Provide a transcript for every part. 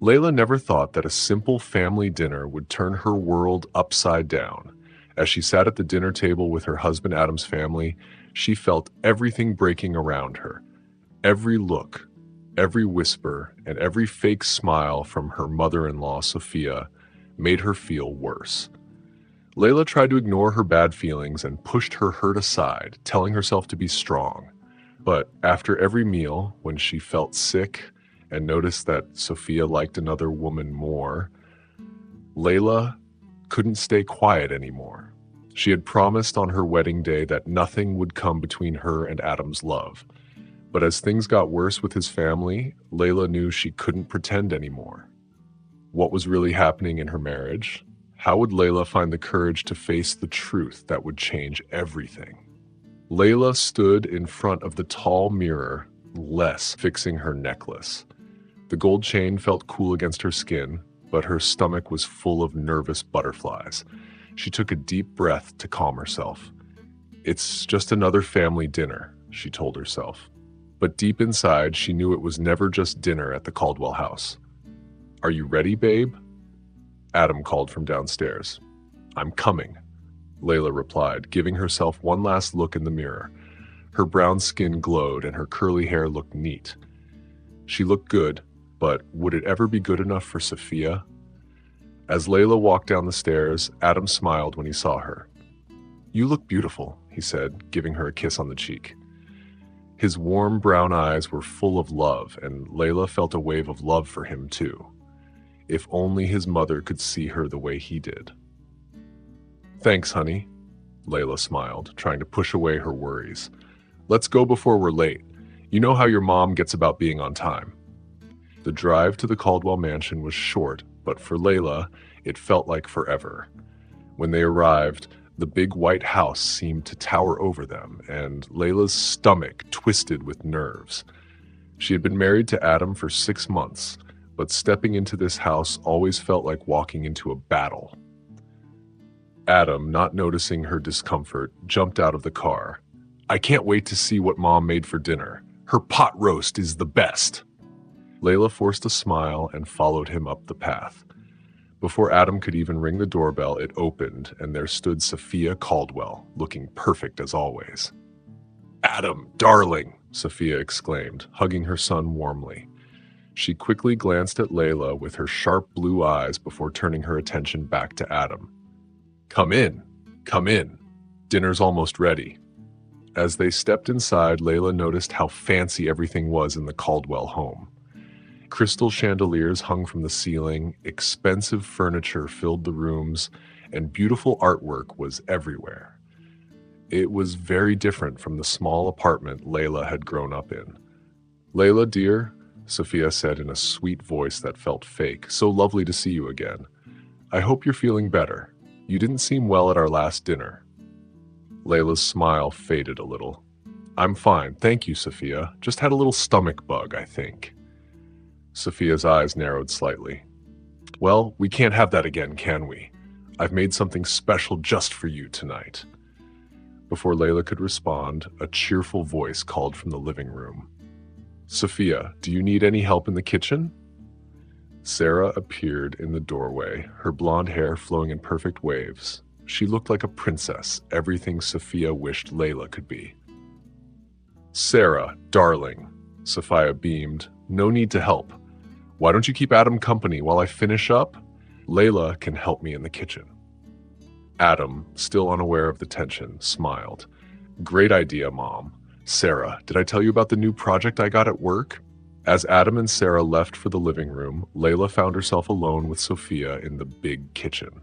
Layla never thought that a simple family dinner would turn her world upside down. As she sat at the dinner table with her husband Adam's family, she felt everything breaking around her. Every look, every whisper, and every fake smile from her mother-in-law, Sophia, made her feel worse. Layla tried to ignore her bad feelings and pushed her hurt aside, telling herself to be strong. But after every meal, when she felt sick and noticed that Sophia liked another woman more, Layla couldn't stay quiet anymore. She had promised on her wedding day that nothing would come between her and Adam's love. But as things got worse with his family, Layla knew she couldn't pretend anymore. What was really happening in her marriage? How would Layla find the courage to face the truth that would change everything? Layla stood in front of the tall mirror, fixing her necklace. The gold chain felt cool against her skin, but her stomach was full of nervous butterflies. She took a deep breath to calm herself. It's just another family dinner, she told herself. But deep inside, she knew it was never just dinner at the Caldwell house. Are you ready, babe? Adam called from downstairs. I'm coming, Layla replied, giving herself one last look in the mirror. Her brown skin glowed and her curly hair looked neat. She looked good, but would it ever be good enough for Sophia? As Layla walked down the stairs, Adam smiled when he saw her. You look beautiful, he said, giving her a kiss on the cheek. His warm brown eyes were full of love, and Layla felt a wave of love for him too. If only his mother could see her the way he did. Thanks, honey, Layla smiled, trying to push away her worries. Let's go before we're late. You know how your mom gets about being on time. The drive to the Caldwell mansion was short, but for Layla, it felt like forever. When they arrived, the big white house seemed to tower over them, and Layla's stomach twisted with nerves. She had been married to Adam for 6 months, but stepping into this house always felt like walking into a battle. Adam, not noticing her discomfort, jumped out of the car. I can't wait to see what Mom made for dinner. Her pot roast is the best. Layla forced a smile and followed him up the path. Before Adam could even ring the doorbell, it opened, and there stood Sophia Caldwell, looking perfect as always. Adam, darling, Sophia exclaimed, hugging her son warmly. She quickly glanced at Layla with her sharp blue eyes before turning her attention back to Adam. Come in, come in. Dinner's almost ready. As they stepped inside, Layla noticed how fancy everything was in the Caldwell home. Crystal chandeliers hung from the ceiling, expensive furniture filled the rooms, and beautiful artwork was everywhere. It was very different from the small apartment Layla had grown up in. Layla, dear, Sophia said in a sweet voice that felt fake, so lovely to see you again. I hope you're feeling better. You didn't seem well at our last dinner. Layla's smile faded a little. I'm fine, thank you, Sophia. Just had a little stomach bug, I think. Sophia's eyes narrowed slightly. Well, we can't have that again, can we? I've made something special just for you tonight. Before Layla could respond, a cheerful voice called from the living room. Sophia, do you need any help in the kitchen? Sarah appeared in the doorway, her blonde hair flowing in perfect waves. She looked like a princess, everything Sophia wished Layla could be. Sarah, darling, Sophia beamed. No need to help. Why don't you keep Adam company while I finish up? Layla can help me in the kitchen. Adam, still unaware of the tension, smiled. Great idea, Mom. Sarah, did I tell you about the new project I got at work? As Adam and Sarah left for the living room, Layla found herself alone with Sophia in the big kitchen.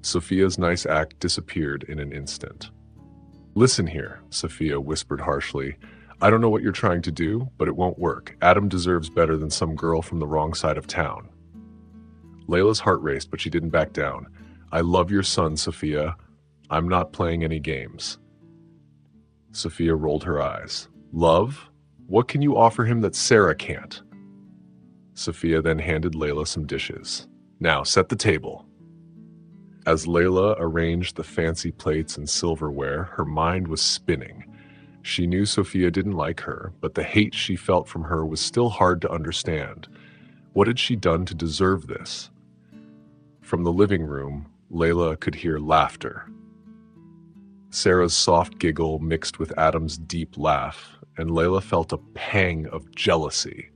Sophia's nice act disappeared in an instant. Listen here, Sophia whispered harshly. I don't know what you're trying to do, but it won't work. Adam deserves better than some girl from the wrong side of town. Layla's heart raced, but she didn't back down. I love your son, Sophia. I'm not playing any games. Sophia rolled her eyes. Love? What can you offer him that Sarah can't? Sophia then handed Layla some dishes. Now, set the table. As Layla arranged the fancy plates and silverware, her mind was spinning. She knew Sophia didn't like her, but the hate she felt from her was still hard to understand. What had she done to deserve this? From the living room, Layla could hear laughter. Sarah's soft giggle mixed with Adam's deep laugh, and Layla felt a pang of jealousy.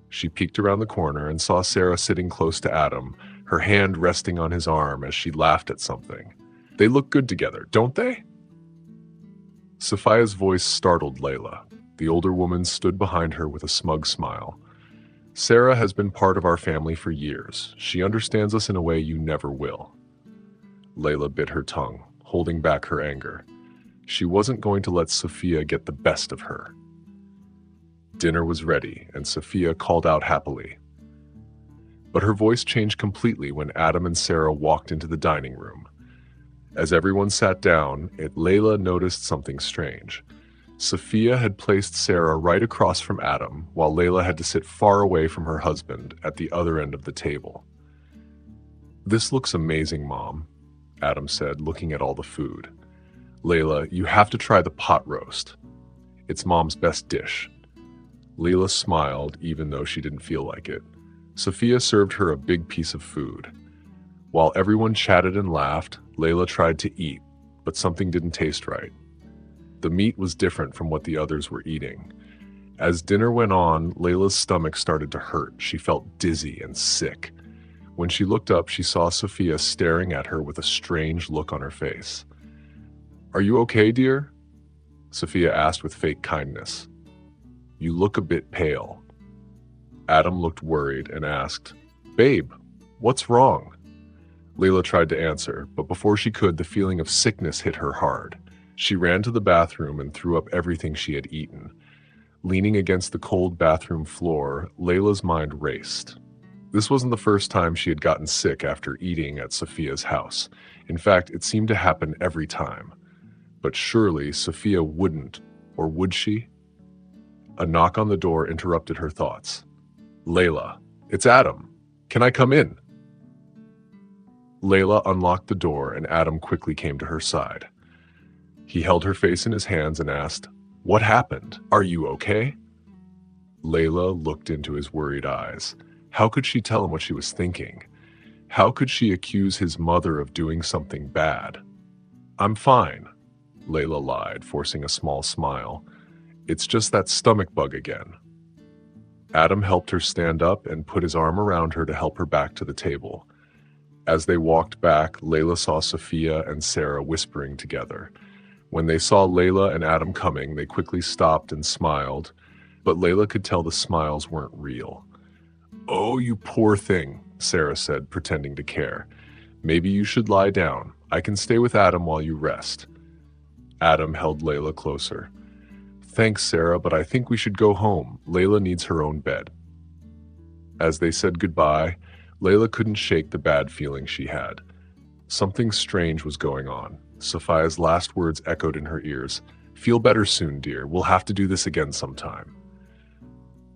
She peeked around the corner and saw Sarah sitting close to Adam, her hand resting on his arm as she laughed at something. They look good together, don't they? Sophia's voice startled Layla. The older woman stood behind her with a smug smile. Sarah has been part of our family for years. She understands us in a way you never will. Layla bit her tongue, holding back her anger. She wasn't going to let Sophia get the best of her. Dinner was ready, and Sophia called out happily. But her voice changed completely when Adam and Sarah walked into the dining room. As everyone sat down, Layla noticed something strange. Sophia had placed Sarah right across from Adam, while Layla had to sit far away from her husband at the other end of the table. "This looks amazing, Mom," Adam said, looking at all the food. "Layla, you have to try the pot roast. It's Mom's best dish." Layla smiled, even though she didn't feel like it. Sophia served her a big piece of food. While everyone chatted and laughed, Layla tried to eat, but something didn't taste right. The meat was different from what the others were eating. As dinner went on, Layla's stomach started to hurt. She felt dizzy and sick. When she looked up, she saw Sophia staring at her with a strange look on her face. "Are you okay, dear?" Sophia asked with fake kindness. "You look a bit pale." Adam looked worried and asked, "Babe, what's wrong?" Layla tried to answer, but before she could, the feeling of sickness hit her hard. She ran to the bathroom and threw up everything she had eaten. Leaning against the cold bathroom floor, Layla's mind raced. This wasn't the first time she had gotten sick after eating at Sophia's house. In fact, it seemed to happen every time. But surely Sophia wouldn't, or would she? A knock on the door interrupted her thoughts. "Layla, it's Adam. Can I come in?" Layla unlocked the door and Adam quickly came to her side. He held her face in his hands and asked, "What happened? Are you okay?" Layla looked into his worried eyes. How could she tell him what she was thinking? How could she accuse his mother of doing something bad? "I'm fine," Layla lied, forcing a small smile. "It's just that stomach bug again." Adam helped her stand up and put his arm around her to help her back to the table. As they walked back, Layla saw Sophia and Sarah whispering together. When they saw Layla and Adam coming, they quickly stopped and smiled, but Layla could tell the smiles weren't real. "Oh, you poor thing," Sarah said, pretending to care. "Maybe you should lie down. I can stay with Adam while you rest." Adam held Layla closer. "Thanks, Sarah, but I think we should go home. Layla needs her own bed." As they said goodbye, Layla couldn't shake the bad feeling she had. Something strange was going on. Sophia's last words echoed in her ears. "Feel better soon, dear. We'll have to do this again sometime."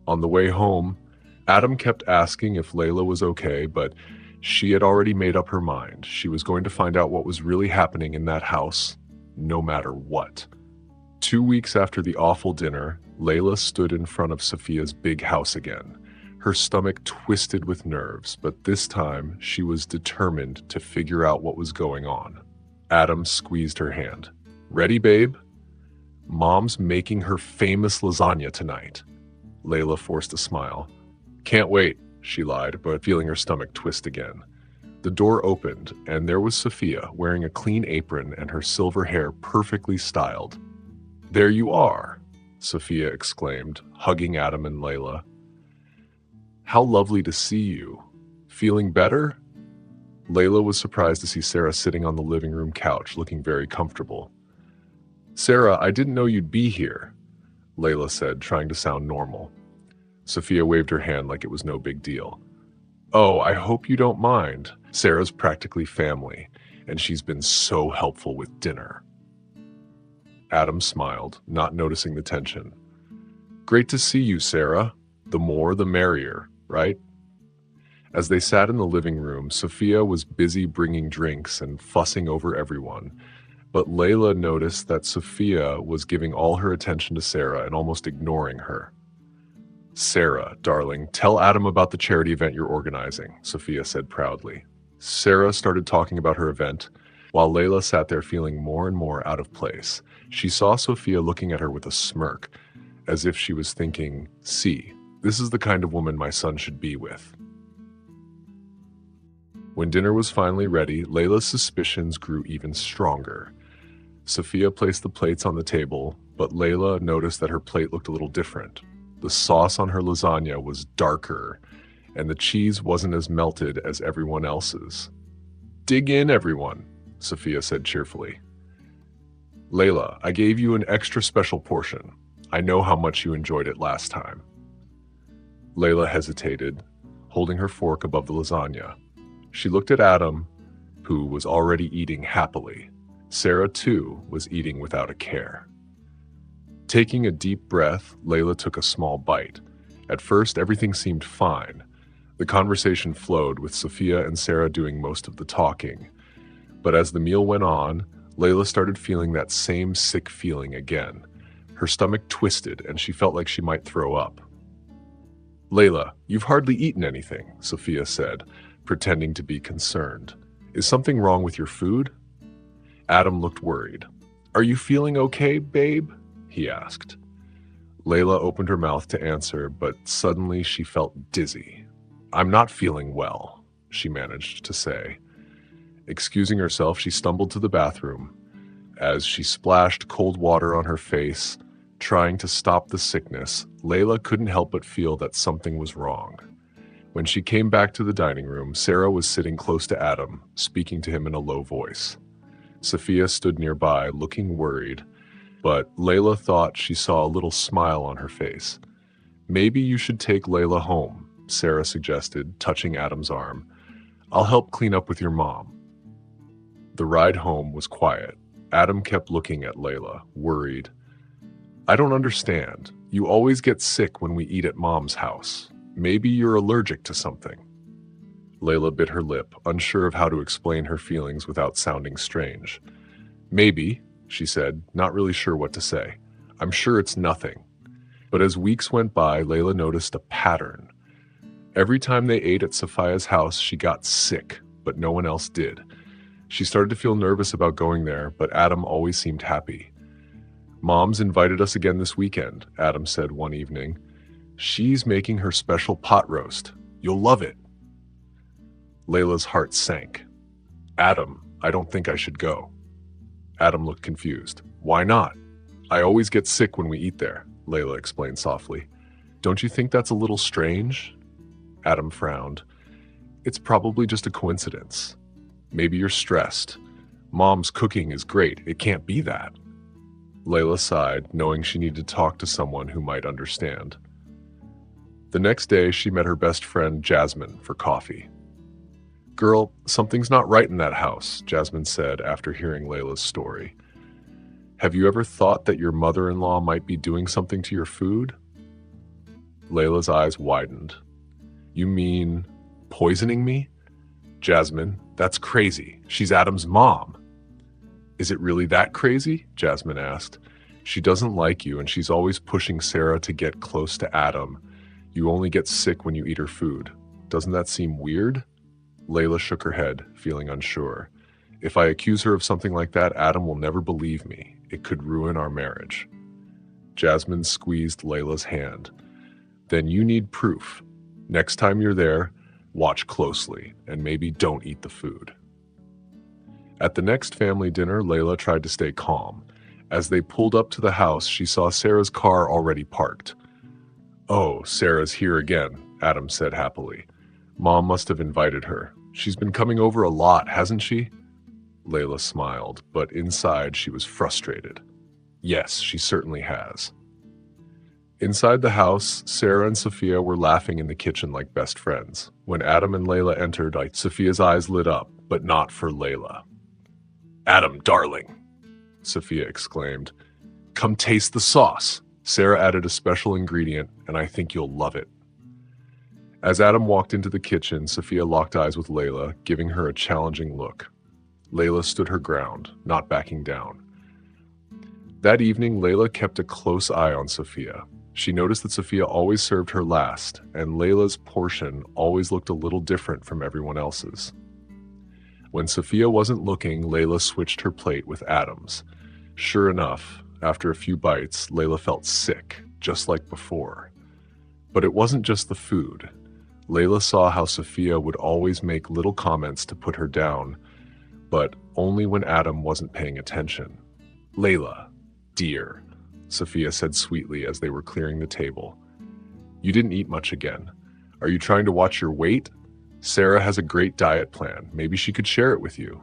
On the way home, Adam kept asking if Layla was okay, but she had already made up her mind. She was going to find out what was really happening in that house, no matter what. 2 weeks after the awful dinner, Layla stood in front of Sophia's big house again. Her stomach twisted with nerves, but this time she was determined to figure out what was going on. Adam squeezed her hand. "Ready, babe?" "Mom's making her famous lasagna tonight." Layla forced a smile. "Can't wait," she lied, but feeling her stomach twist again. The door opened, and there was Sophia, wearing a clean apron and her silver hair perfectly styled. "There you are," Sophia exclaimed, hugging Adam and Layla. "How lovely to see you. Feeling better?" Layla was surprised to see Sarah sitting on the living room couch, looking very comfortable. "Sarah, I didn't know you'd be here," Layla said, trying to sound normal. Sophia waved her hand like it was no big deal. "Oh, I hope you don't mind. Sarah's practically family, and she's been so helpful with dinner." Adam smiled, not noticing the tension. "Great to see you, Sarah. The more, the merrier, right?" As they sat in the living room, Sophia was busy bringing drinks and fussing over everyone. But Layla noticed that Sophia was giving all her attention to Sarah and almost ignoring her. Sarah, darling, tell Adam about the charity event you're organizing, Sophia said proudly. Sarah started talking about her event, while Layla sat there feeling more and more out of place. She saw Sophia looking at her with a smirk, as if she was thinking, see, this is the kind of woman my son should be with. When dinner was finally ready, Layla's suspicions grew even stronger. Sophia placed the plates on the table, but Layla noticed that her plate looked a little different. The sauce on her lasagna was darker, and the cheese wasn't as melted as everyone else's. Dig in, everyone, Sophia said cheerfully. Layla, I gave you an extra special portion. I know how much you enjoyed it last time. Layla hesitated, holding her fork above the lasagna. She looked at Adam, who was already eating happily. Sarah, too, was eating without a care. Taking a deep breath, Layla took a small bite. At first, everything seemed fine. The conversation flowed, with Sophia and Sarah doing most of the talking. But as the meal went on, Layla started feeling that same sick feeling again. Her stomach twisted, and she felt like she might throw up. Layla, you've hardly eaten anything, Sophia said, pretending to be concerned. Is something wrong with your food? Adam looked worried. Are you feeling okay, babe? He asked. Layla opened her mouth to answer, but suddenly she felt dizzy. I'm not feeling well, she managed to say. Excusing herself, she stumbled to the bathroom. As she splashed cold water on her face, trying to stop the sickness, Layla couldn't help but feel that something was wrong. When she came back to the dining room, Sarah was sitting close to Adam, speaking to him in a low voice. Sophia stood nearby, looking worried, but Layla thought she saw a little smile on her face. Maybe you should take Layla home, Sarah suggested, touching Adam's arm. I'll help clean up with your mom. The ride home was quiet. Adam kept looking at Layla, worried. I don't understand. You always get sick when we eat at Mom's house. Maybe you're allergic to something. Layla bit her lip, unsure of how to explain her feelings without sounding strange. Maybe, she said, not really sure what to say. I'm sure it's nothing. But as weeks went by, Layla noticed a pattern. Every time they ate at Sophia's house, she got sick, but no one else did. She started to feel nervous about going there, but Adam always seemed happy. Mom's invited us again this weekend, Adam said one evening. She's making her special pot roast. You'll love it. Layla's heart sank. Adam, I don't think I should go. Adam looked confused. Why not? I always get sick when we eat there, Layla explained softly. Don't you think that's a little strange? Adam frowned. It's probably just a coincidence. Maybe you're stressed. Mom's cooking is great. It can't be that. Layla sighed, knowing she needed to talk to someone who might understand. The next day, she met her best friend, Jasmine, for coffee. Girl, something's not right in that house, Jasmine said after hearing Layla's story. Have you ever thought that your mother-in-law might be doing something to your food? Layla's eyes widened. You mean poisoning me? Jasmine, that's crazy. She's Adam's mom. Is it really that crazy? Jasmine asked. She doesn't like you, and she's always pushing Sarah to get close to Adam. You only get sick when you eat her food. Doesn't that seem weird? Layla shook her head, feeling unsure. If I accuse her of something like that, Adam will never believe me. It could ruin our marriage. Jasmine squeezed Layla's hand. Then you need proof. Next time you're there, watch closely, and maybe don't eat the food. At the next family dinner, Layla tried to stay calm. As they pulled up to the house, she saw Sarah's car already parked. Oh, Sarah's here again, Adam said happily. Mom must have invited her. She's been coming over a lot, hasn't she? Layla smiled, but inside she was frustrated. Yes, she certainly has. Inside the house, Sarah and Sophia were laughing in the kitchen like best friends. When Adam and Layla entered, Sophia's eyes lit up, but not for Layla. Adam, darling, Sophia exclaimed. Come taste the sauce. Sarah added a special ingredient, and I think you'll love it. As Adam walked into the kitchen, Sophia locked eyes with Layla, giving her a challenging look. Layla stood her ground, not backing down. That evening, Layla kept a close eye on Sophia. She noticed that Sophia always served her last, and Layla's portion always looked a little different from everyone else's. When Sophia wasn't looking, Layla switched her plate with Adam's. Sure enough, after a few bites, Layla felt sick, just like before. But it wasn't just the food. Layla saw how Sophia would always make little comments to put her down, but only when Adam wasn't paying attention. "Layla, dear," Sophia said sweetly as they were clearing the table. "You didn't eat much again. Are you trying to watch your weight? Sarah has a great diet plan. Maybe she could share it with you."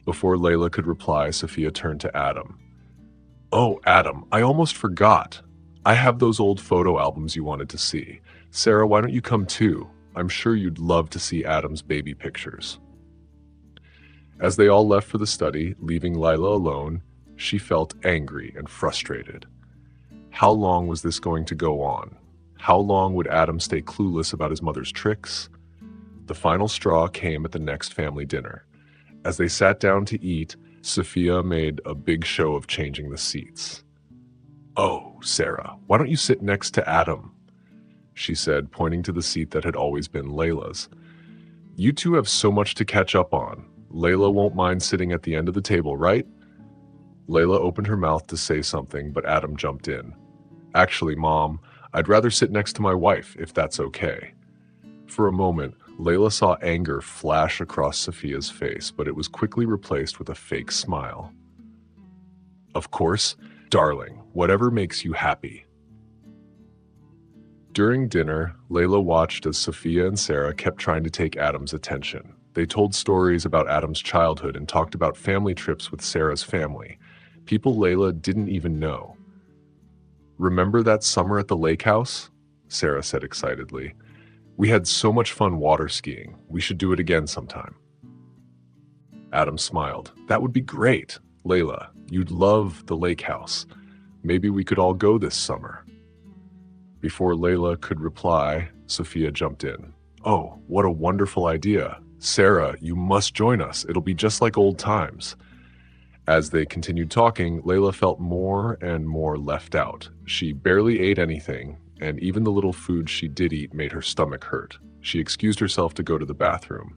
Before Layla could reply, Sophia turned to Adam. "Oh, Adam, I almost forgot. I have those old photo albums you wanted to see. Sarah, why don't you come too? I'm sure you'd love to see Adam's baby pictures." As they all left for the study, leaving Layla alone, she felt angry and frustrated. How long was this going to go on? How long would Adam stay clueless about his mother's tricks? The final straw came at the next family dinner. As they sat down to eat, Sophia made a big show of changing the seats. "Oh, Sarah, why don't you sit next to Adam?" she said, pointing to the seat that had always been Layla's. "You two have so much to catch up on. Layla won't mind sitting at the end of the table, right?" Layla opened her mouth to say something, but Adam jumped in. "Actually, Mom, I'd rather sit next to my wife, if that's okay." For a moment, Layla saw anger flash across Sophia's face, but it was quickly replaced with a fake smile. "Of course, darling, whatever makes you happy." During dinner, Layla watched as Sophia and Sarah kept trying to take Adam's attention. They told stories about Adam's childhood and talked about family trips with Sarah's family, people Layla didn't even know. "Remember that summer at the lake house?" Sarah said excitedly. "We had so much fun water skiing. We should do it again sometime." Adam smiled. "That would be great. Layla, you'd love the lake house. Maybe we could all go this summer." Before Layla could reply, Sophia jumped in. "Oh, what a wonderful idea. Sarah, you must join us. It'll be just like old times." As they continued talking, Layla felt more and more left out. She barely ate anything, and even the little food she did eat made her stomach hurt. She excused herself to go to the bathroom.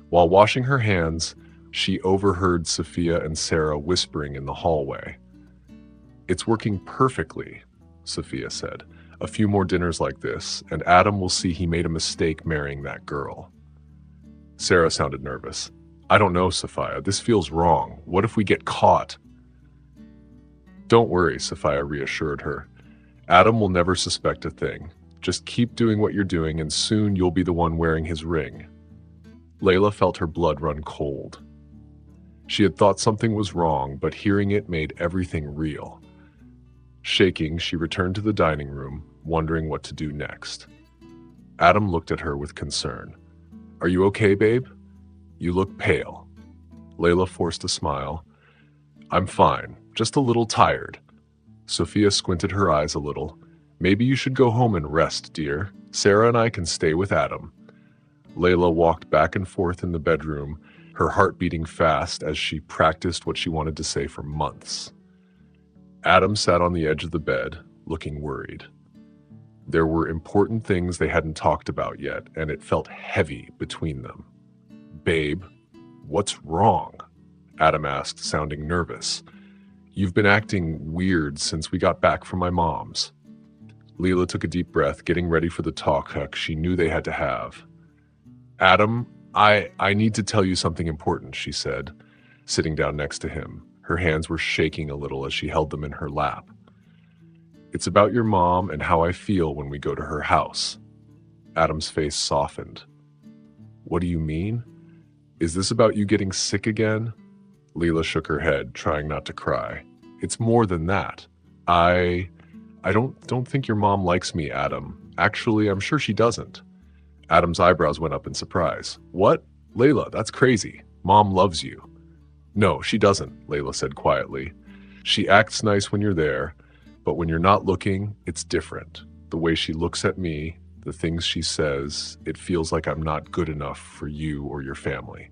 While washing her hands, she overheard Sophia and Sarah whispering in the hallway. "It's working perfectly," Sophia said. "A few more dinners like this, and Adam will see he made a mistake marrying that girl." Sarah sounded nervous. "I don't know, Sophia. This feels wrong. What if we get caught?" "Don't worry," Sophia reassured her. "Adam will never suspect a thing. Just keep doing what you're doing, and soon you'll be the one wearing his ring." Layla felt her blood run cold. She had thought something was wrong, but hearing it made everything real. Shaking, she returned to the dining room, wondering what to do next. Adam looked at her with concern. "Are you okay, babe? You look pale." Layla forced a smile. "I'm fine, just a little tired." Sophia squinted her eyes a little. "Maybe you should go home and rest, dear. Sarah and I can stay with Adam." Layla walked back and forth in the bedroom, her heart beating fast as she practiced what she wanted to say for months. Adam sat on the edge of the bed, looking worried. There were important things they hadn't talked about yet, and it felt heavy between them. "Babe, what's wrong?" Adam asked, sounding nervous. "You've been acting weird since we got back from my mom's." Layla took a deep breath, getting ready for the talk she knew they had to have. "Adam, I need to tell you something important," she said, sitting down next to him. Her hands were shaking a little as she held them in her lap. "It's about your mom and how I feel when we go to her house." Adam's face softened. "What do you mean? Is this about you getting sick again?" Layla shook her head, trying not to cry. "It's more than that. I don't think your mom likes me, Adam. Actually, I'm sure she doesn't." Adam's eyebrows went up in surprise. "What? Layla, that's crazy. Mom loves you." "No, she doesn't," Layla said quietly. "She acts nice when you're there, but when you're not looking, it's different. The way she looks at me, the things she says, it feels like I'm not good enough for you or your family."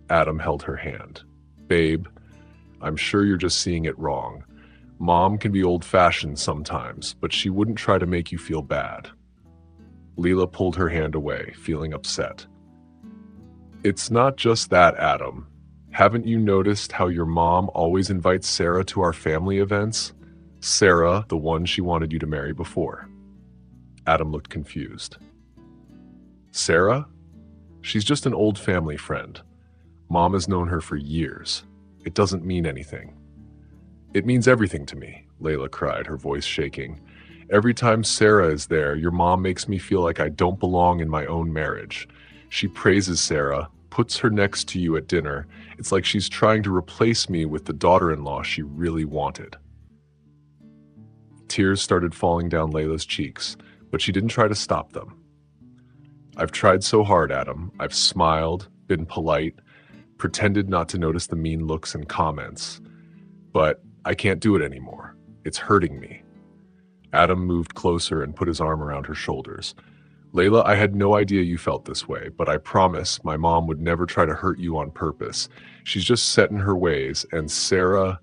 Adam held her hand. "Babe, I'm sure you're just seeing it wrong. Mom can be old-fashioned sometimes, but she wouldn't try to make you feel bad. Leila pulled her hand away, feeling upset. It's not just that, Adam. Haven't you noticed how your mom always invites Sarah to our family events? Sarah, the one she wanted you to marry before. Adam looked confused. Sarah? She's just an old family friend. Mom has known her for years. It doesn't mean anything. It means everything to me, Leila cried, her voice shaking. Every time Sarah is there, your mom makes me feel like I don't belong in my own marriage. She praises Sarah, puts her next to you at dinner. It's like she's trying to replace me with the daughter-in-law she really wanted. Tears started falling down Leila's cheeks, but she didn't try to stop them. I've tried so hard, Adam. I've smiled, been polite, pretended not to notice the mean looks and comments. But I can't do it anymore. It's hurting me. Adam moved closer and put his arm around her shoulders. Leila, I had no idea you felt this way, but I promise my mom would never try to hurt you on purpose. She's just set in her ways, and Sarah,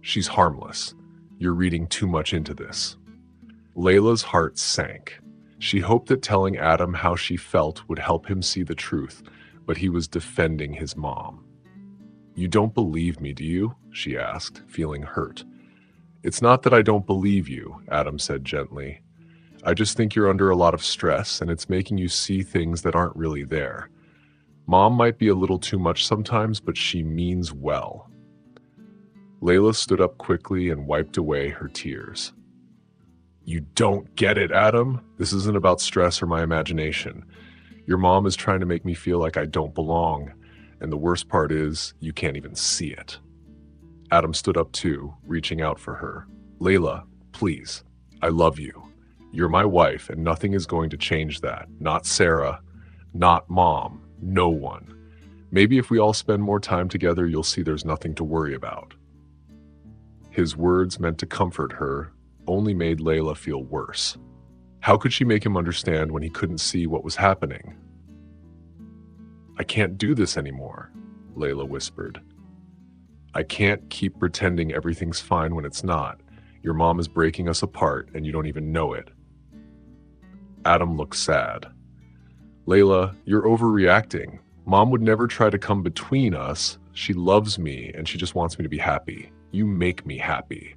she's harmless. You're reading too much into this. Leila's heart sank. She hoped that telling Adam how she felt would help him see the truth, but he was defending his mom. You don't believe me, do you? She asked, feeling hurt. It's not that I don't believe you, Adam said gently. I just think you're under a lot of stress and it's making you see things that aren't really there. Mom might be a little too much sometimes, but she means well. Leila stood up quickly and wiped away her tears. You don't get it, Adam. This isn't about stress or my imagination. Your mom is trying to make me feel like I don't belong, and the worst part is you can't even see it. Adam stood up too, reaching out for her. Leila, please, I love you. You're my wife, and nothing is going to change that. Not Sarah, not Mom, no one. Maybe if we all spend more time together, you'll see there's nothing to worry about. His words, meant to comfort her, only made Leila feel worse. How could she make him understand when he couldn't see what was happening? I can't do this anymore, Leila whispered. I can't keep pretending everything's fine when it's not. Your mom is breaking us apart, and you don't even know it. Adam looked sad. Leila, you're overreacting. Mom would never try to come between us. She loves me, and she just wants me to be happy. You make me happy.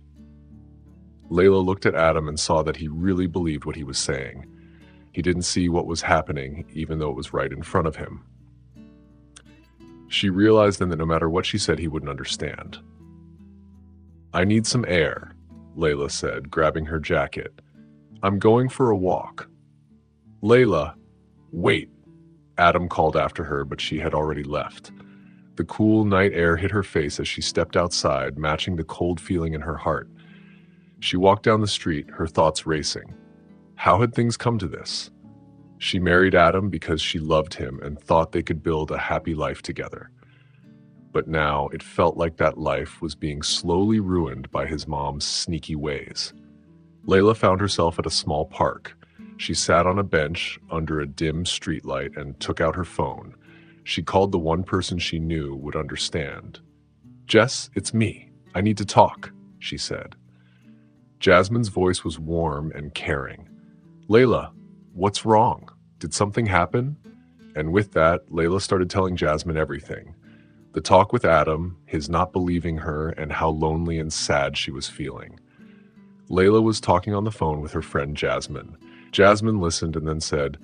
Leila looked at Adam and saw that he really believed what he was saying. He didn't see what was happening, even though it was right in front of him. She realized then that no matter what she said, he wouldn't understand. I need some air, Leila said, grabbing her jacket. I'm going for a walk. Leila, wait, Adam called after her, but she had already left. The cool night air hit her face as she stepped outside, matching the cold feeling in her heart. She walked down the street, her thoughts racing. How had things come to this? She married Adam because she loved him and thought they could build a happy life together. But now it felt like that life was being slowly ruined by his mom's sneaky ways. Leila found herself at a small park. She sat on a bench under a dim streetlight and took out her phone. She called the one person she knew would understand. Jess, it's me. I need to talk, she said. Jasmine's voice was warm and caring. Leila, what's wrong? Did something happen? And with that, Leila started telling Jasmine everything. The talk with Adam, his not believing her, and how lonely and sad she was feeling. Leila was talking on the phone with her friend Jasmine. Jasmine listened and then said,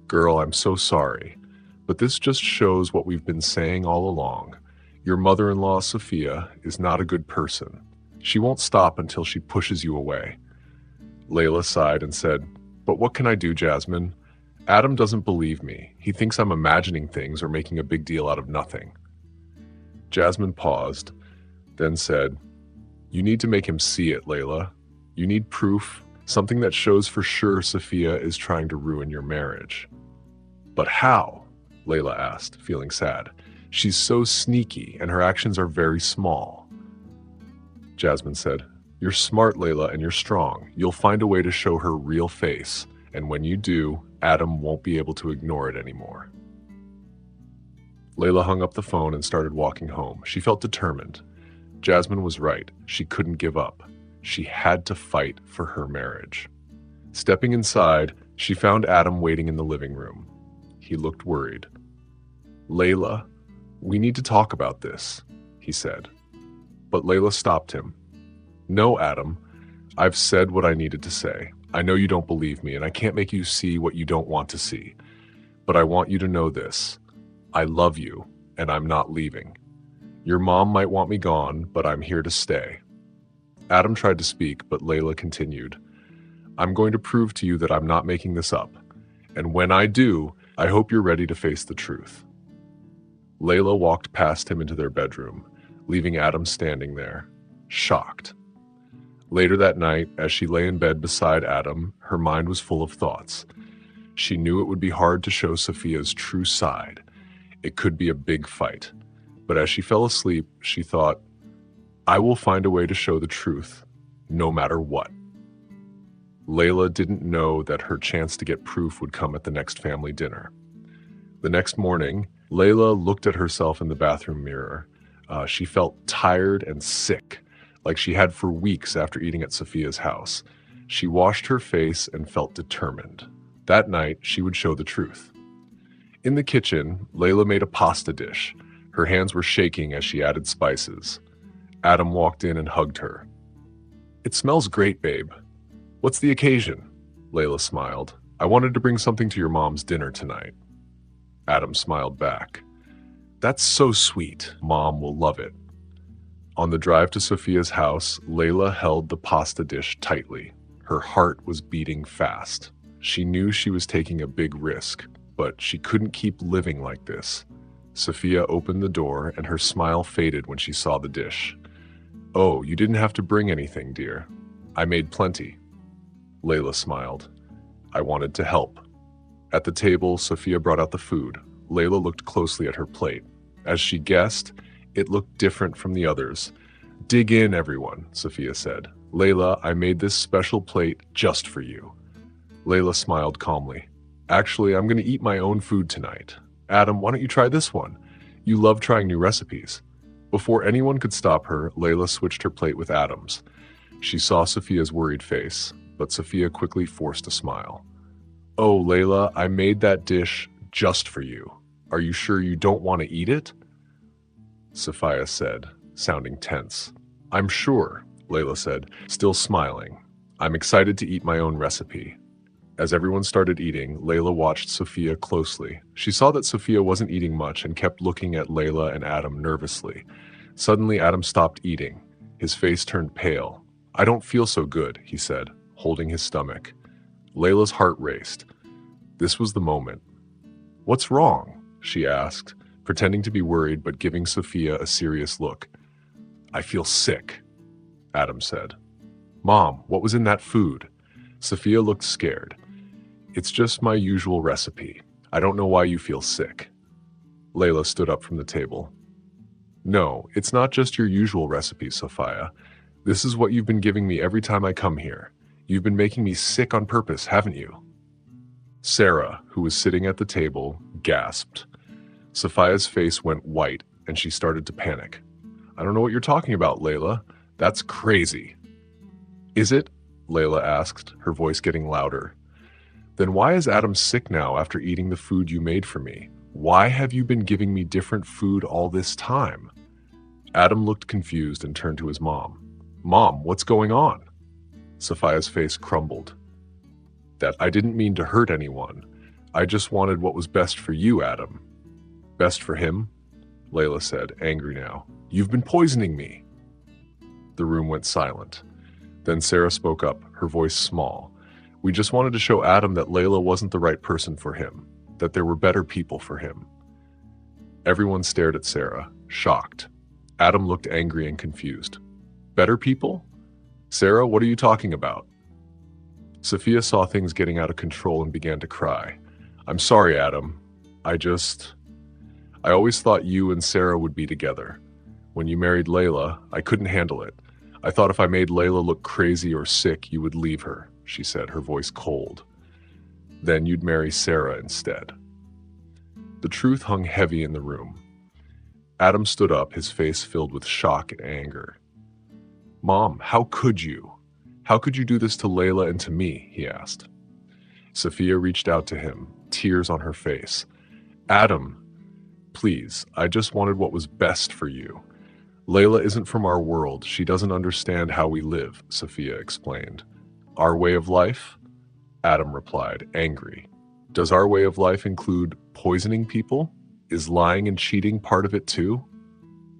Girl, I'm so sorry, but this just shows what we've been saying all along. Your mother-in-law, Sophia, is not a good person. She won't stop until she pushes you away. Leila sighed and said, But what can I do, Jasmine? Adam doesn't believe me. He thinks I'm imagining things or making a big deal out of nothing. Jasmine paused, then said, You need to make him see it, Leila. You need proof, something that shows for sure Sophia is trying to ruin your marriage. But how? Leila asked, feeling sad. She's so sneaky, and her actions are very small. Jasmine said, You're smart, Leila, and you're strong. You'll find a way to show her real face, and when you do, Adam won't be able to ignore it anymore. Leila hung up the phone and started walking home. She felt determined. Jasmine was right. She couldn't give up. She had to fight for her marriage. Stepping inside, she found Adam waiting in the living room. He looked worried. "Layla, we need to talk about this," he said. But Layla stopped him. "No, Adam. I've said what I needed to say. I know you don't believe me, and I can't make you see what you don't want to see. But I want you to know this. I love you, and I'm not leaving. Your mom might want me gone, but I'm here to stay." Adam tried to speak, but Layla continued. "I'm going to prove to you that I'm not making this up. And when I do, I hope you're ready to face the truth." Layla walked past him into their bedroom, leaving Adam standing there, shocked. Later that night, as she lay in bed beside Adam, her mind was full of thoughts. She knew it would be hard to show Sophia's true side. It could be a big fight. But as she fell asleep, she thought, "I will find a way to show the truth, no matter what." Layla didn't know that her chance to get proof would come at the next family dinner. The next morning, Layla looked at herself in the bathroom mirror. She felt tired and sick, like she had for weeks after eating at Sophia's house. She washed her face and felt determined. That night, she would show the truth. In the kitchen, Layla made a pasta dish. Her hands were shaking as she added spices. Adam walked in and hugged her. "It smells great, babe. What's the occasion?" Layla smiled. "I wanted to bring something to your mom's dinner tonight." Adam smiled back. "That's so sweet. Mom will love it." On the drive to Sophia's house, Layla held the pasta dish tightly. Her heart was beating fast. She knew she was taking a big risk, but she couldn't keep living like this. Sophia opened the door, and her smile faded when she saw the dish. "Oh, you didn't have to bring anything, dear. I made plenty." Layla smiled. "I wanted to help." At the table, Sophia brought out the food. Layla looked closely at her plate. As she guessed, it looked different from the others. "Dig in, everyone," Sophia said. "Layla, I made this special plate just for you." Layla smiled calmly. "Actually, I'm going to eat my own food tonight. Adam, why don't you try this one? You love trying new recipes." Before anyone could stop her, Layla switched her plate with Adam's. She saw Sophia's worried face, but Sophia quickly forced a smile. "Oh, Layla, I made that dish just for you. Are you sure you don't want to eat it?" Sophia said, sounding tense. "I'm sure," Layla said, still smiling. "I'm excited to eat my own recipe." As everyone started eating, Layla watched Sophia closely. She saw that Sophia wasn't eating much and kept looking at Layla and Adam nervously. Suddenly, Adam stopped eating. His face turned pale. "I don't feel so good," he said, holding his stomach. Layla's heart raced. This was the moment. "What's wrong?" she asked, pretending to be worried but giving Sophia a serious look. "I feel sick," Adam said. "Mom, what was in that food?" Sophia looked scared. "It's just my usual recipe. I don't know why you feel sick." Layla stood up from the table. "No, it's not just your usual recipe, Sophia. This is what you've been giving me every time I come here. You've been making me sick on purpose, haven't you?" Sarah, who was sitting at the table, gasped. Sophia's face went white, and she started to panic. "I don't know what you're talking about, Layla. That's crazy." "Is it?" Layla asked, her voice getting louder. "Then why is Adam sick now after eating the food you made for me? Why have you been giving me different food all this time?" Adam looked confused and turned to his mom. "Mom, what's going on?" Sophia's face crumbled. "That I didn't mean to hurt anyone. I just wanted what was best for you, Adam." "Best for him?" Layla said, angry now. "You've been poisoning me." The room went silent. Then Sarah spoke up, her voice small. "We just wanted to show Adam that Layla wasn't the right person for him, that there were better people for him." Everyone stared at Sarah, shocked. Adam looked angry and confused. "Better people? Sarah, what are you talking about?" Sophia saw things getting out of control and began to cry. "I'm sorry, Adam. I always thought you and Sarah would be together. When you married Layla, I couldn't handle it. I thought if I made Layla look crazy or sick, you would leave her," she said, her voice cold. "Then you'd marry Sarah instead." The truth hung heavy in the room. Adam stood up, his face filled with shock and anger. "Mom, how could you? How could you do this to Layla and to me?" he asked. Sophia reached out to him, tears on her face. "Adam, please, I just wanted what was best for you. Layla isn't from our world. She doesn't understand how we live," Sophia explained. "Our way of life?" Adam replied, angry. "Does our way of life include poisoning people? Is lying and cheating part of it too?"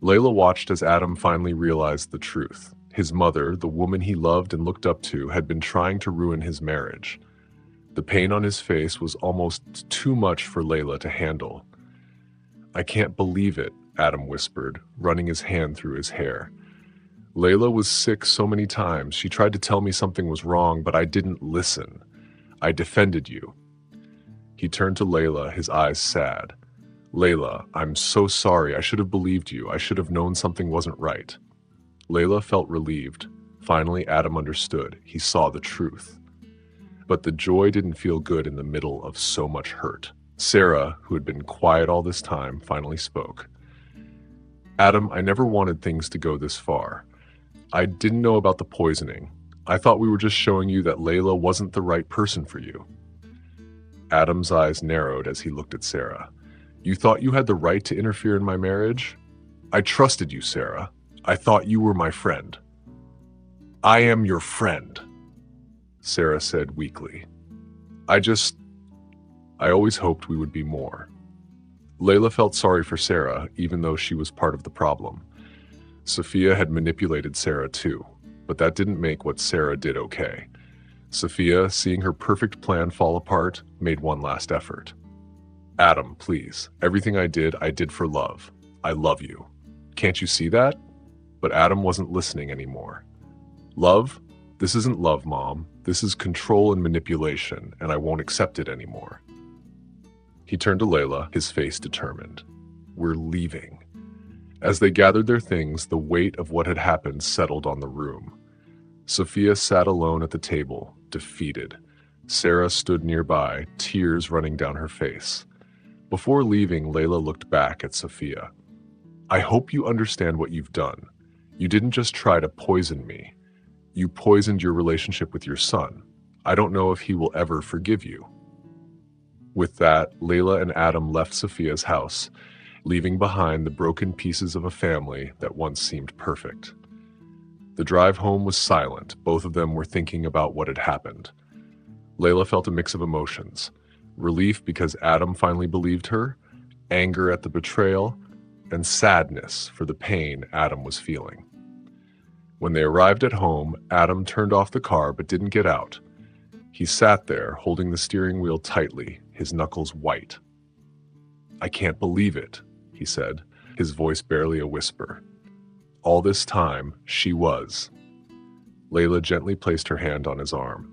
Layla watched as Adam finally realized the truth. His mother, the woman he loved and looked up to, had been trying to ruin his marriage. The pain on his face was almost too much for Layla to handle. "I can't believe it," Adam whispered, running his hand through his hair. "Layla was sick so many times. She tried to tell me something was wrong, but I didn't listen. I defended you." He turned to Layla, his eyes sad. "Layla, I'm so sorry. I should have believed you. I should have known something wasn't right." Layla felt relieved. Finally, Adam understood. He saw the truth. But the joy didn't feel good in the middle of so much hurt. Sarah, who had been quiet all this time, finally spoke. "Adam, I never wanted things to go this far. I didn't know about the poisoning. I thought we were just showing you that Layla wasn't the right person for you." Adam's eyes narrowed as he looked at Sarah. "You thought you had the right to interfere in my marriage? I trusted you, Sarah. I thought you were my friend." "I am your friend," Sarah said weakly. I always hoped we would be more." Layla felt sorry for Sarah, even though she was part of the problem. Sophia had manipulated Sarah too, but that didn't make what Sarah did okay. Sophia, seeing her perfect plan fall apart, made one last effort. "Adam, please. Everything I did for love. I love you. Can't you see that?" But Adam wasn't listening anymore. "Love? This isn't love, Mom. This is control and manipulation, and I won't accept it anymore." He turned to Layla, his face determined. "We're leaving." As they gathered their things, the weight of what had happened settled on the room. Sophia sat alone at the table, defeated. Sarah stood nearby, tears running down her face. Before leaving, Layla looked back at Sophia. "I hope you understand what you've done. You didn't just try to poison me. You poisoned your relationship with your son. I don't know if he will ever forgive you." With that, Layla and Adam left Sophia's house, leaving behind the broken pieces of a family that once seemed perfect. The drive home was silent. Both of them were thinking about what had happened. Layla felt a mix of emotions: relief because Adam finally believed her, anger at the betrayal, and sadness for the pain Adam was feeling. When they arrived at home, Adam turned off the car but didn't get out. He sat there, holding the steering wheel tightly, his knuckles white. "I can't believe it," he said, his voice barely a whisper. "All this time, she was." Layla gently placed her hand on his arm.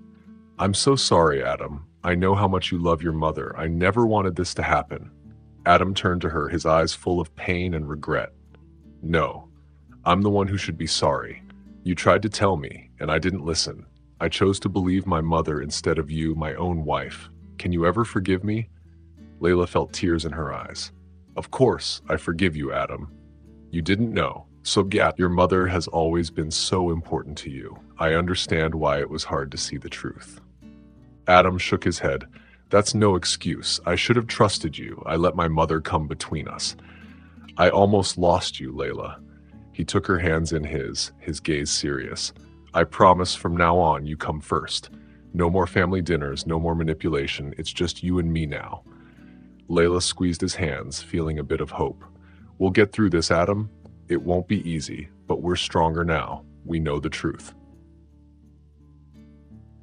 "I'm so sorry, Adam. I know how much you love your mother. I never wanted this to happen." Adam turned to her, his eyes full of pain and regret. "No, I'm the one who should be sorry. You tried to tell me, and I didn't listen. I chose to believe my mother instead of you, my own wife. Can you ever forgive me?" Layla felt tears in her eyes. "Of course, I forgive you, Adam. You didn't know. So yeah, your mother has always been so important to you. I understand why it was hard to see the truth." Adam shook his head. "That's no excuse. I should have trusted you. I let my mother come between us. I almost lost you, Layla." He took her hands in his gaze serious. "I promise from now on you come first. No more family dinners, no more manipulation. It's just you and me now." Layla squeezed his hands, feeling a bit of hope. "We'll get through this, Adam. It won't be easy, but we're stronger now. We know the truth."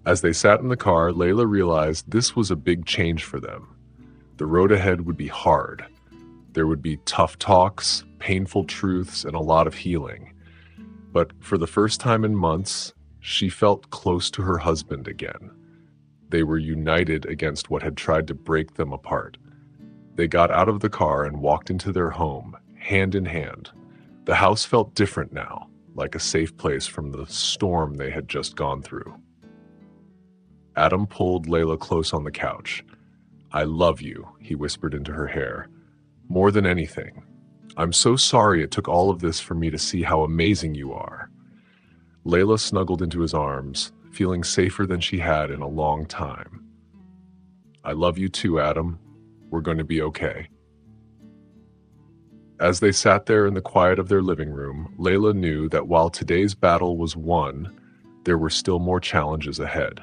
As they sat in the car, Layla realized this was a big change for them. The road ahead would be hard. There would be tough talks, painful truths, and a lot of healing. But for the first time in months, she felt close to her husband again. They were united against what had tried to break them apart. They got out of the car and walked into their home, hand in hand. The house felt different now, like a safe place from the storm they had just gone through. Adam pulled Layla close on the couch. "I love you," he whispered into her hair. "More than anything. I'm so sorry it took all of this for me to see how amazing you are. Layla snuggled into his arms, feeling safer than she had in a long time. I love you too, Adam. We're going to be okay. As they sat there in the quiet of their living room, Layla knew that while today's battle was won, there were still more challenges ahead.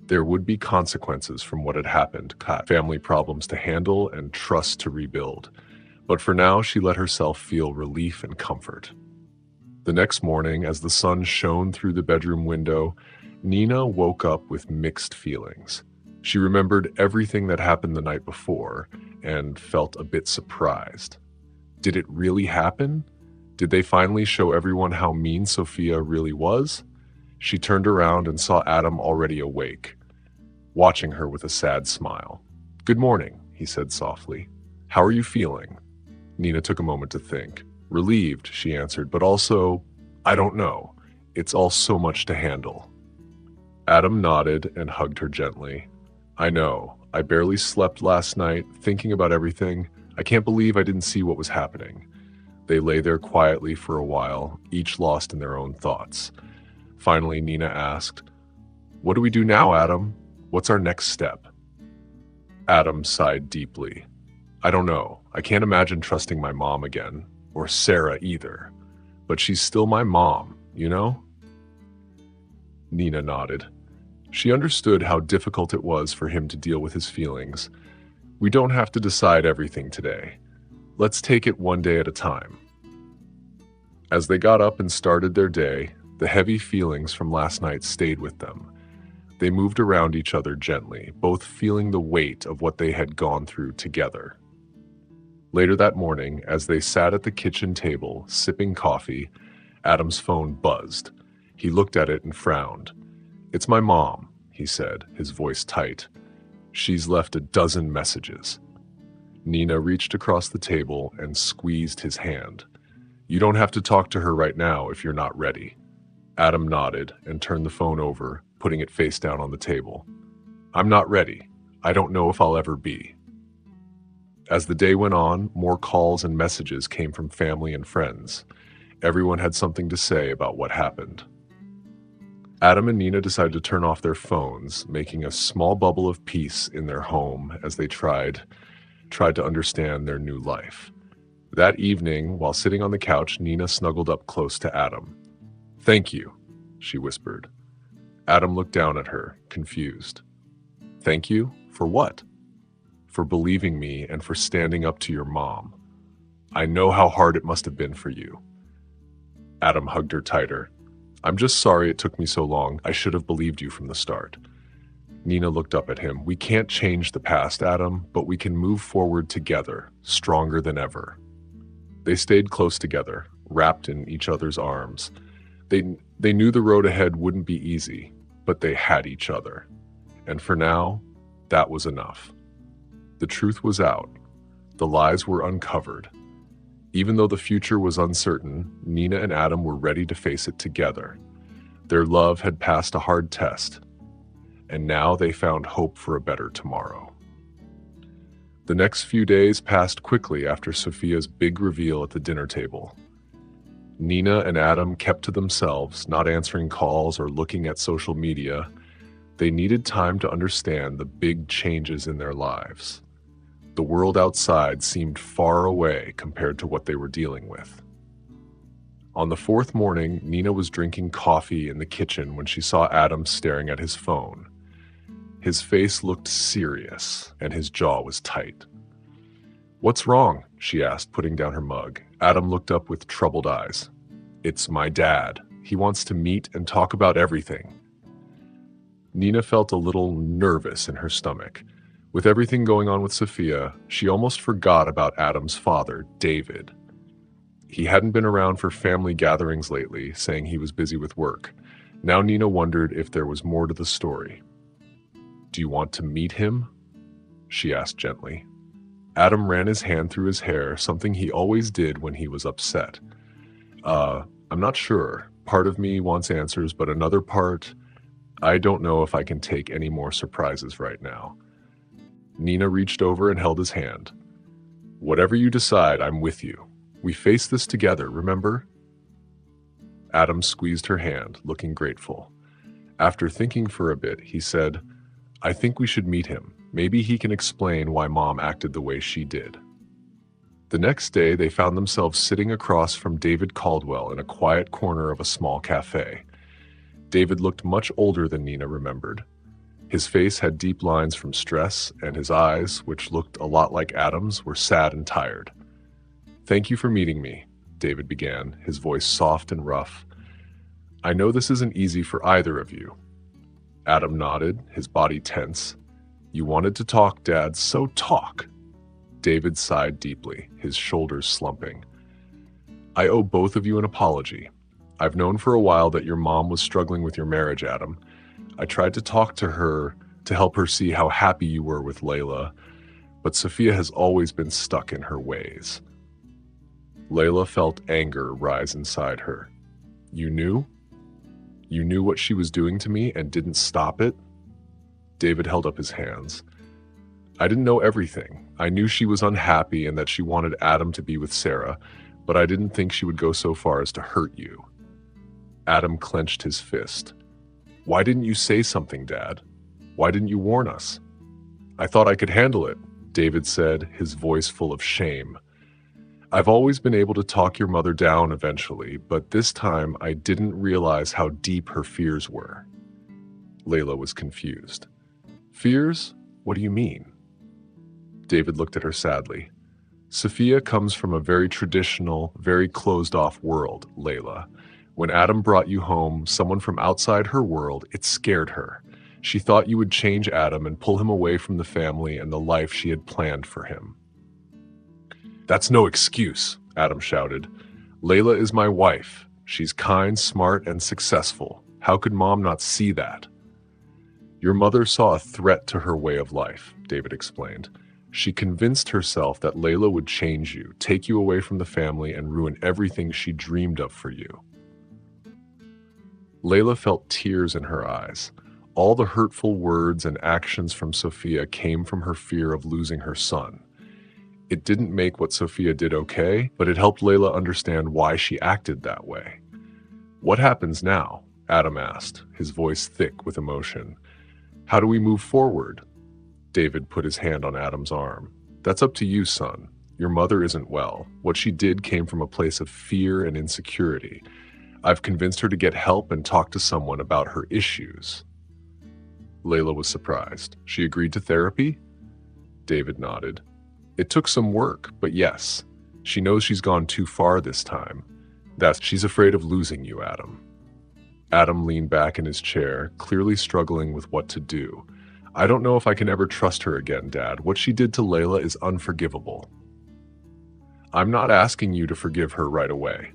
There would be consequences from what had happened, family problems to handle and trust to rebuild. But for now, she let herself feel relief and comfort. The next morning, as the sun shone through the bedroom window, Nina woke up with mixed feelings. She remembered everything that happened the night before and felt a bit surprised. Did it really happen? Did they finally show everyone how mean Sophia really was? She turned around and saw Adam already awake, watching her with a sad smile. "Good morning," he said softly. "How are you feeling?" Nina took a moment to think. "Relieved," she answered, "but also, I don't know. It's all so much to handle." Adam nodded and hugged her gently. "I know. I barely slept last night, thinking about everything. I can't believe I didn't see what was happening." They lay there quietly for a while, each lost in their own thoughts. Finally, Nina asked, "What do we do now, Adam? What's our next step?" Adam sighed deeply. "I don't know. I can't imagine trusting my mom again, or Sarah either. But she's still my mom, you know?" Nina nodded. She understood how difficult it was for him to deal with his feelings. "We don't have to decide everything today. Let's take it one day at a time." As they got up and started their day, the heavy feelings from last night stayed with them. They moved around each other gently, both feeling the weight of what they had gone through together. Later that morning, as they sat at the kitchen table, sipping coffee, Adam's phone buzzed. He looked at it and frowned. "It's my mom," he said, his voice tight. "She's left a dozen messages." Nina reached across the table and squeezed his hand. "You don't have to talk to her right now if you're not ready." Adam nodded and turned the phone over, putting it face down on the table. "I'm not ready. I don't know if I'll ever be." As the day went on, more calls and messages came from family and friends. Everyone had something to say about what happened. Adam and Nina decided to turn off their phones, making a small bubble of peace in their home as they tried to understand their new life. That evening, while sitting on the couch, Nina snuggled up close to Adam. "Thank you," she whispered. Adam looked down at her, confused. "Thank you? For what?" "For believing me and for standing up to your mom. I know how hard it must have been for you." Adam hugged her tighter. "I'm just sorry it took me so long. I should have believed you from the start." Nina looked up at him. "We can't change the past, Adam, but we can move forward together, stronger than ever." They stayed close together, wrapped in each other's arms. They knew the road ahead wouldn't be easy, but they had each other. And for now, that was enough. The truth was out. The lies were uncovered. Even though the future was uncertain, Nina and Adam were ready to face it together. Their love had passed a hard test, and now they found hope for a better tomorrow. The next few days passed quickly after Sophia's big reveal at the dinner table. Nina and Adam kept to themselves, not answering calls or looking at social media. They needed time to understand the big changes in their lives. The world outside seemed far away compared to what they were dealing with. On the fourth morning, Nina was drinking coffee in the kitchen when she saw Adam staring at his phone. His face looked serious, and his jaw was tight. "What's wrong?" she asked, putting down her mug. Adam looked up with troubled eyes. "It's my dad. He wants to meet and talk about everything." Nina felt a little nervous in her stomach. With everything going on with Sophia, she almost forgot about Adam's father, David. He hadn't been around for family gatherings lately, saying he was busy with work. Now Nina wondered if there was more to the story. "Do you want to meet him?" she asked gently. Adam ran his hand through his hair, something he always did when he was upset. I'm not sure. Part of me wants answers, but another part, I don't know if I can take any more surprises right now." Nina reached over and held his hand. "Whatever you decide, I'm with you. We faced this together, remember? Adam squeezed her hand, looking grateful. After thinking for a bit, he said, I think we should meet him. Maybe he can explain why Mom acted the way she did. The next day, they found themselves sitting across from David Caldwell in a quiet corner of a small cafe. David looked much older than Nina remembered. His face had deep lines from stress, and his eyes, which looked a lot like Adam's, were sad and tired. Thank you for meeting me, David began, his voice soft and rough. I know this isn't easy for either of you. Adam nodded, his body tense. You wanted to talk, Dad, so talk. David sighed deeply, his shoulders slumping. I owe both of you an apology. I've known for a while that your mom was struggling with your marriage, Adam. I tried to talk to her to help her see how happy you were with Layla, but Sophia has always been stuck in her ways. Layla felt anger rise inside her. You knew? You knew what she was doing to me and didn't stop it? David held up his hands. I didn't know everything. I knew she was unhappy and that she wanted Adam to be with Sarah, but I didn't think she would go so far as to hurt you. Adam clenched his fist. Why didn't you say something, Dad? Why didn't you warn us? I thought I could handle it, David said, his voice full of shame. I've always been able to talk your mother down eventually, but this time I didn't realize how deep her fears were. Layla was confused. Fears? What do you mean? David looked at her sadly. Sophia comes from a very traditional, very closed-off world, Layla. When Adam brought you home, someone from outside her world, it scared her. She thought you would change Adam and pull him away from the family and the life she had planned for him. That's no excuse, Adam shouted. Layla is my wife. She's kind, smart, and successful. How could Mom not see that? Your mother saw a threat to her way of life, David explained. She convinced herself that Layla would change you, take you away from the family, and ruin everything she dreamed of for you. Layla felt tears in her eyes. All the hurtful words and actions from Sophia came from her fear of losing her son. It didn't make what Sophia did okay, but it helped Layla understand why she acted that way. What happens now? Adam asked, his voice thick with emotion. How do we move forward? David put his hand on Adam's arm. That's up to you, son. Your mother isn't well. What she did came from a place of fear and insecurity. I've convinced her to get help and talk to someone about her issues. Layla was surprised. She agreed to therapy? David nodded. It took some work, but yes. She knows she's gone too far this time. She's afraid of losing you, Adam. Adam leaned back in his chair, clearly struggling with what to do. I don't know if I can ever trust her again, Dad. What she did to Layla is unforgivable. I'm not asking you to forgive her right away,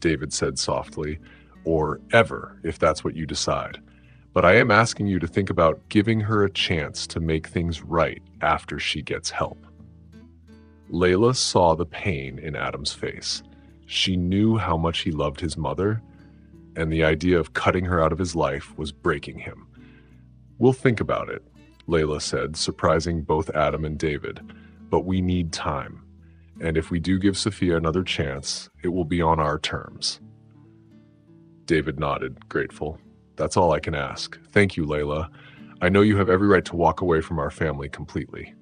David said softly, or ever, if that's what you decide. But I am asking you to think about giving her a chance to make things right after she gets help. Layla saw the pain in Adam's face. She knew how much he loved his mother, and the idea of cutting her out of his life was breaking him. We'll think about it, Layla said, surprising both Adam and David. But we need time. And if we do give Sophia another chance, it will be on our terms. David nodded, grateful. That's all I can ask. Thank you, Layla. I know you have every right to walk away from our family completely.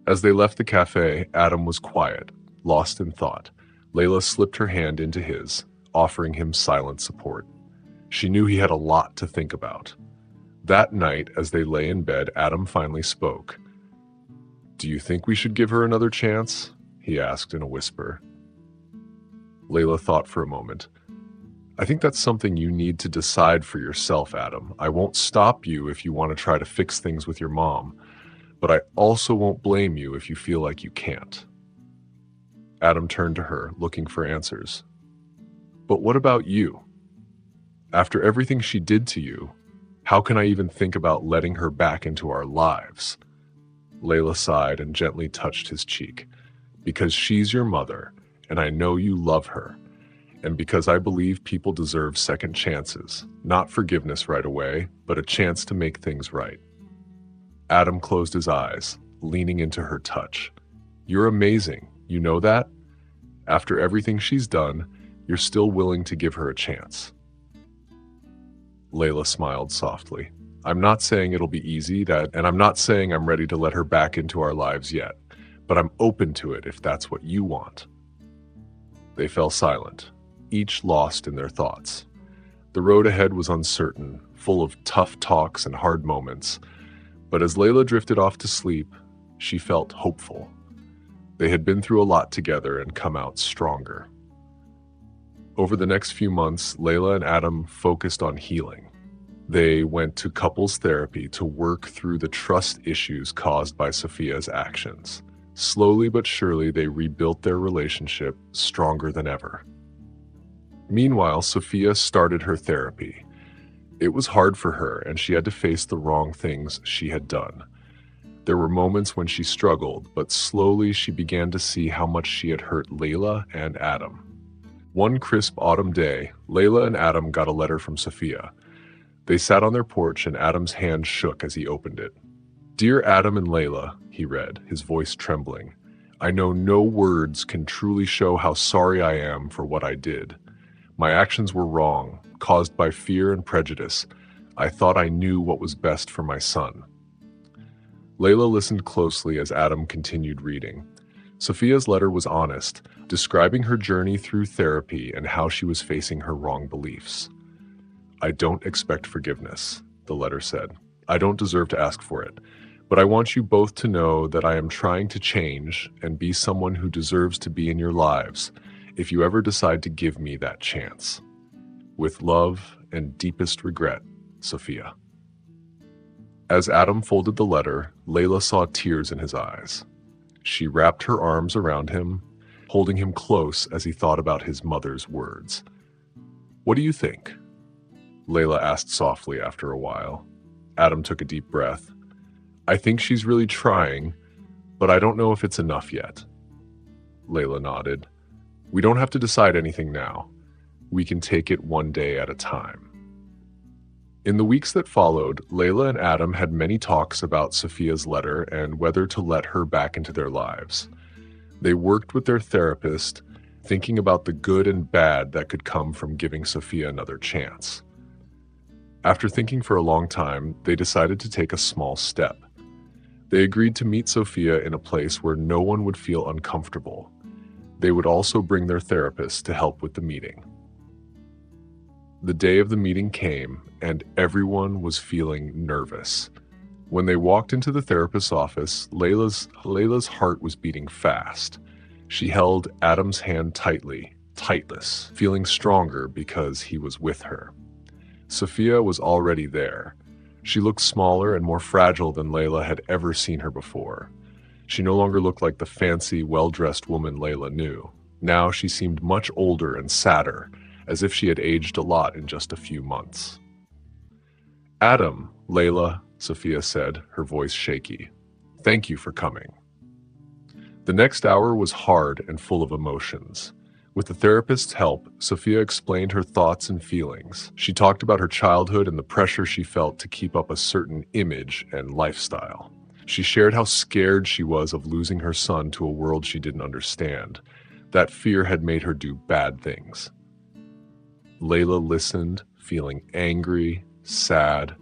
As they left the cafe, Adam was quiet, lost in thought. Layla slipped her hand into his, offering him silent support. She knew he had a lot to think about. That night, as they lay in bed, Adam finally spoke. Do you think we should give her another chance? He asked in a whisper. Layla thought for a moment. I think that's something you need to decide for yourself, Adam. I won't stop you if you want to try to fix things with your mom, but I also won't blame you if you feel like you can't. Adam turned to her, looking for answers. But what about you? After everything she did to you, how can I even think about letting her back into our lives? Layla sighed and gently touched his cheek. Because she's your mother, and I know you love her, and because I believe people deserve second chances, not forgiveness right away, but a chance to make things right. Adam closed his eyes, leaning into her touch. You're amazing, you know that? After everything she's done, you're still willing to give her a chance." Layla smiled softly. "I'm not saying it'll be easy, and I'm not saying I'm ready to let her back into our lives yet, but I'm open to it if that's what you want." They fell silent, each lost in their thoughts. The road ahead was uncertain, full of tough talks and hard moments, but as Layla drifted off to sleep, she felt hopeful. They had been through a lot together and come out stronger. Over the next few months, Layla and Adam focused on healing. They went to couples therapy to work through the trust issues caused by Sophia's actions. Slowly but surely, they rebuilt their relationship stronger than ever. Meanwhile, Sophia started her therapy. It was hard for her, and she had to face the wrong things she had done. There were moments when she struggled, but slowly she began to see how much she had hurt Layla and Adam. One crisp autumn day, Layla and Adam got a letter from Sophia. They sat on their porch and Adam's hand shook as he opened it. "Dear Adam and Layla," he read, his voice trembling, "I know no words can truly show how sorry I am for what I did. My actions were wrong, caused by fear and prejudice. I thought I knew what was best for my son." Layla listened closely as Adam continued reading. Sophia's letter was honest, describing her journey through therapy and how she was facing her wrong beliefs. "I don't expect forgiveness," the letter said. "I don't deserve to ask for it, but I want you both to know that I am trying to change and be someone who deserves to be in your lives if you ever decide to give me that chance. With love and deepest regret, Sophia." As Adam folded the letter, Layla saw tears in his eyes. She wrapped her arms around him, holding him close as he thought about his mother's words. "What do you think?" Layla asked softly after a while. Adam took a deep breath. "I think she's really trying, but I don't know if it's enough yet." Layla nodded. "We don't have to decide anything now. We can take it one day at a time." In the weeks that followed, Layla and Adam had many talks about Sophia's letter and whether to let her back into their lives. They worked with their therapist, thinking about the good and bad that could come from giving Sophia another chance. After thinking for a long time, they decided to take a small step. They agreed to meet Sophia in a place where no one would feel uncomfortable. They would also bring their therapist to help with the meeting. The day of the meeting came, and everyone was feeling nervous. When they walked into the therapist's office, Layla's heart was beating fast. She held Adam's hand tightly, tightless, feeling stronger because he was with her. Sophia was already there. She looked smaller and more fragile than Layla had ever seen her before. She no longer looked like the fancy, well-dressed woman Layla knew. Now she seemed much older and sadder, as if she had aged a lot in just a few months. "Adam, Layla," Sophia said, her voice shaky. "Thank you for coming." The next hour was hard and full of emotions. With the therapist's help, Sophia explained her thoughts and feelings. She talked about her childhood and the pressure she felt to keep up a certain image and lifestyle. She shared how scared she was of losing her son to a world she didn't understand. That fear had made her do bad things. Layla listened, feeling angry, sad,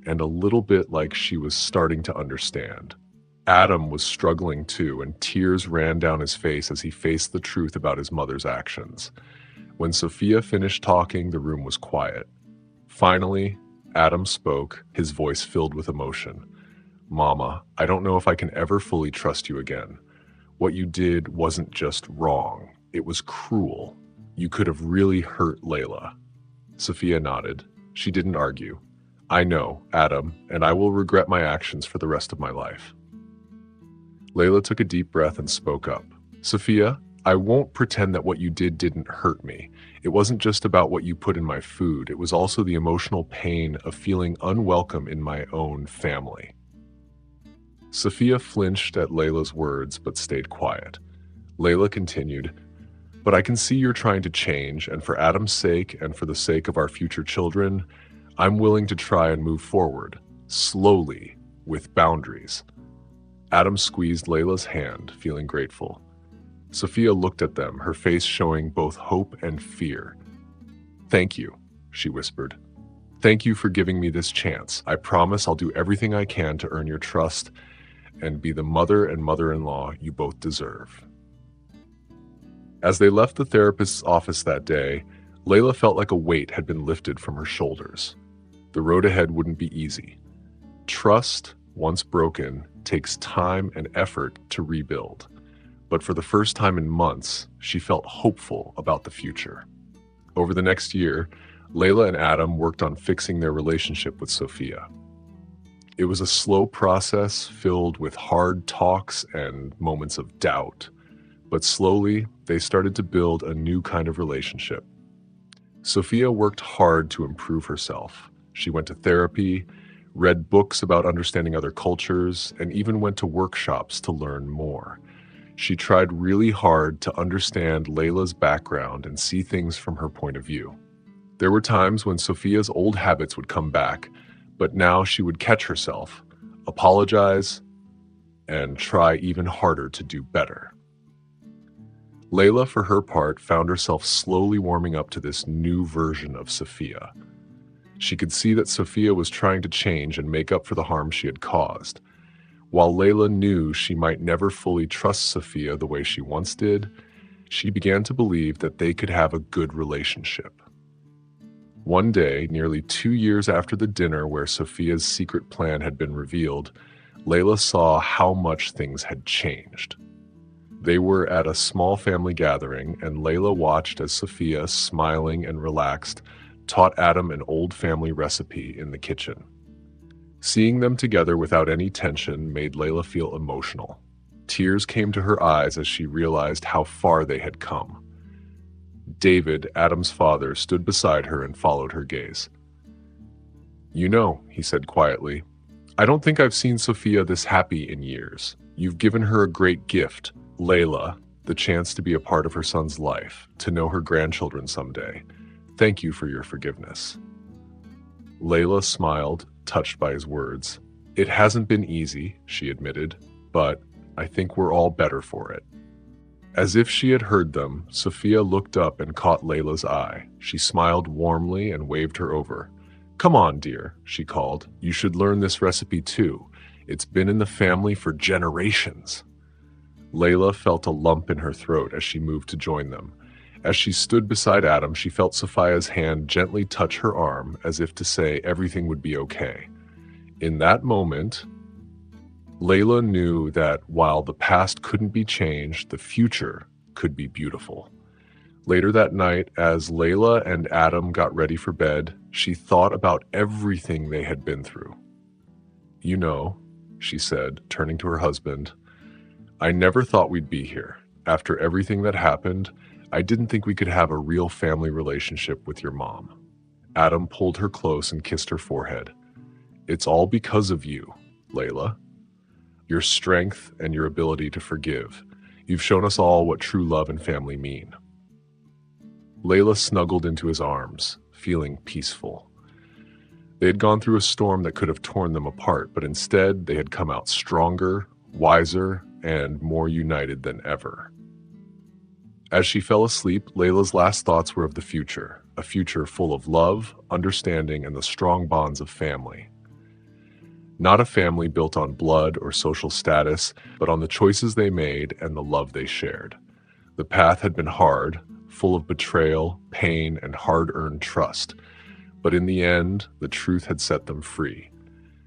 and a little bit like she was starting to understand. Adam was struggling too, and tears ran down his face as he faced the truth about his mother's actions. When Sophia finished talking, the room was quiet. Finally, Adam spoke, his voice filled with emotion. "Mama, I don't know if I can ever fully trust you again. What you did wasn't just wrong. It was cruel. You could have really hurt Layla." Sophia nodded. She didn't argue. "I know, Adam, and I will regret my actions for the rest of my life." Layla took a deep breath and spoke up. "Sophia, I won't pretend that what you did didn't hurt me. It wasn't just about what you put in my food. It was also the emotional pain of feeling unwelcome in my own family." Sophia flinched at Layla's words but stayed quiet. Layla continued, "But I can see you're trying to change, and for Adam's sake and for the sake of our future children, I'm willing to try and move forward, slowly, with boundaries." Adam squeezed Layla's hand, feeling grateful. Sophia looked at them, her face showing both hope and fear. "Thank you," she whispered. "Thank you for giving me this chance. I promise I'll do everything I can to earn your trust and be the mother and mother-in-law you both deserve." As they left the therapist's office that day, Layla felt like a weight had been lifted from her shoulders. The road ahead wouldn't be easy. Trust, once broken, takes time and effort to rebuild. But for the first time in months, she felt hopeful about the future. Over the next year, Layla and Adam worked on fixing their relationship with Sophia. It was a slow process filled with hard talks and moments of doubt. But slowly, they started to build a new kind of relationship. Sophia worked hard to improve herself. She went to therapy, read books about understanding other cultures, and even went to workshops to learn more. She tried really hard to understand Layla's background and see things from her point of view. There were times when Sophia's old habits would come back, but now she would catch herself, apologize, and try even harder to do better. Layla, for her part, found herself slowly warming up to this new version of Sophia. She could see that Sophia was trying to change and make up for the harm she had caused. While Layla knew she might never fully trust Sophia the way she once did, she began to believe that they could have a good relationship. One day, nearly 2 years after the dinner where Sophia's secret plan had been revealed, Layla saw how much things had changed. They were at a small family gathering, and Layla watched as Sophia, smiling and relaxed, taught Adam an old family recipe in the kitchen. Seeing them together without any tension made Layla feel emotional. Tears came to her eyes as she realized how far they had come. David, Adam's father, stood beside her and followed her gaze. "You know," he said quietly, "I don't think I've seen Sophia this happy in years. You've given her a great gift, Layla, the chance to be a part of her son's life, to know her grandchildren someday. Thank you for your forgiveness." Layla smiled, touched by his words. "It hasn't been easy," she admitted, "but I think we're all better for it." As if she had heard them, Sophia looked up and caught Layla's eye. She smiled warmly and waved her over. "Come on, dear," she called. "You should learn this recipe too. It's been in the family for generations." Layla felt a lump in her throat as she moved to join them. As she stood beside Adam, she felt Sophia's hand gently touch her arm as if to say everything would be okay. In that moment, Layla knew that while the past couldn't be changed, the future could be beautiful. Later that night, as Layla and Adam got ready for bed, she thought about everything they had been through. "You know," she said, turning to her husband, "I never thought we'd be here. After everything that happened, I didn't think we could have a real family relationship with your mom." Adam pulled her close and kissed her forehead. "It's all because of you, Layla. Your strength and your ability to forgive. You've shown us all what true love and family mean." Layla snuggled into his arms, feeling peaceful. They had gone through a storm that could have torn them apart, but instead they had come out stronger, wiser, and more united than ever. As she fell asleep, Layla's last thoughts were of the future, a future full of love, understanding, and the strong bonds of family. Not a family built on blood or social status, but on the choices they made and the love they shared. The path had been hard, full of betrayal, pain, and hard-earned trust, but in the end, the truth had set them free.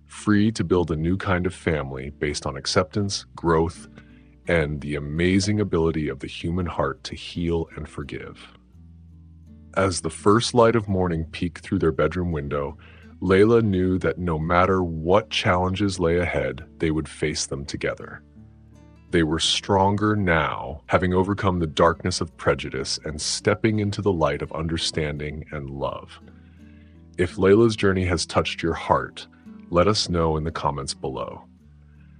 Free to build a new kind of family based on acceptance, growth, and the amazing ability of the human heart to heal and forgive. As the first light of morning peeked through their bedroom window, Layla knew that no matter what challenges lay ahead, they would face them together. They were stronger now, having overcome the darkness of prejudice and stepping into the light of understanding and love. If Layla's journey has touched your heart, let us know in the comments below.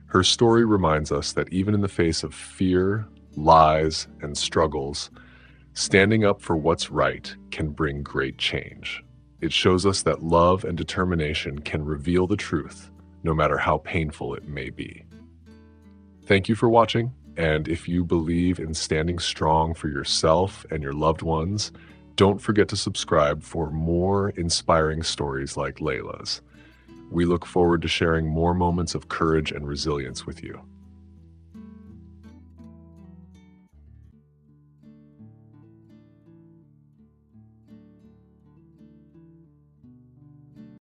Her story reminds us that even in the face of fear, lies, and struggles, standing up for what's right can bring great change. It shows us that love and determination can reveal the truth, no matter how painful it may be. Thank you for watching. And if you believe in standing strong for yourself and your loved ones, don't forget to subscribe for more inspiring stories like Layla's. We look forward to sharing more moments of courage and resilience with you.